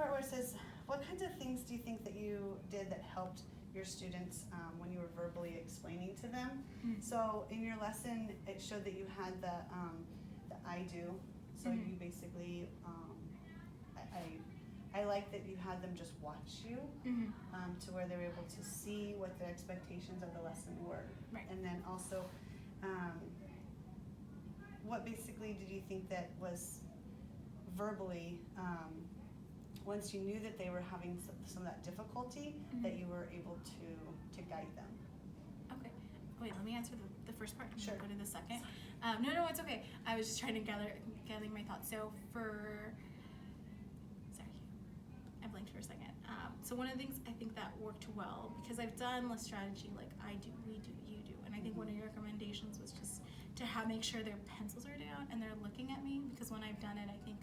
part where it says, what kinds of things do you think that you did that helped your students when you were verbally explaining to them? So in your lesson, it showed that you had the I do. So you basically, I like that you had them just watch you to where they were able to see what the expectations of the lesson were. Right. And then also, what basically did you think that was verbally, once you knew that they were having some of that difficulty, that you were able to guide them? Okay. Wait, let me answer the first part and Sure. then go to the second. No, it's okay. I was just trying to gathering my thoughts. So sorry, I blanked for a second. So one of the things I think that worked well, because I've done less strategy like I do, we do, you do, and I think one of your recommendations was just to make sure their pencils are down and they're looking at me, because when I've done it, I think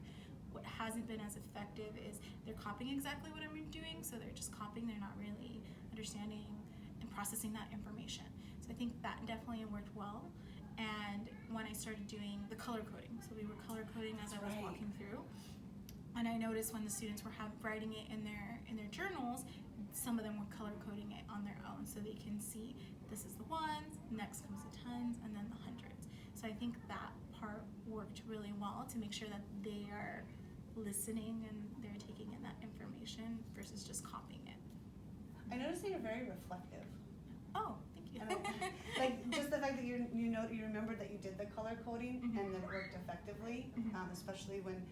what hasn't been as effective is they're copying exactly what I'm doing, so they're just copying, they're not really understanding and processing that information. So I think that definitely worked well. And when I started doing the color coding, so we were color coding as I was walking through, and I noticed when the students were writing it in their journals, some of them were color coding it on their own, so they can see this is the ones, next comes the tens, and then the hundreds. So I think that part worked really well to make sure that they are listening and they're taking in that information versus just copying it. I noticed that you're very reflective. Oh, thank you. Like just the fact that you remembered that you did the color coding and that it worked effectively, especially when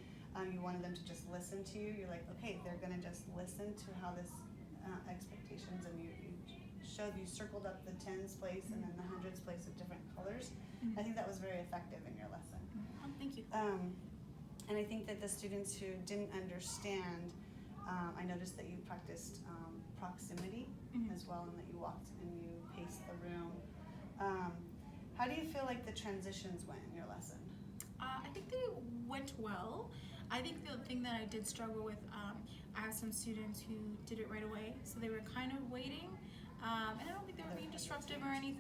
you wanted them to just listen to you. You're like, okay, they're gonna just listen to how this expectations, and you circled up the tens place and then the hundreds place of different colors. I think that was very effective in your lesson. Oh, thank you. And I think that the students who didn't understand, I noticed that you practiced proximity as well, and that you walked and you paced the room. How do you feel like the transitions went in your lesson? I think they went well. I think the thing that I did struggle with, I have some students who did it right away, so they were kind of waiting, and I don't think they were being disruptive or anything.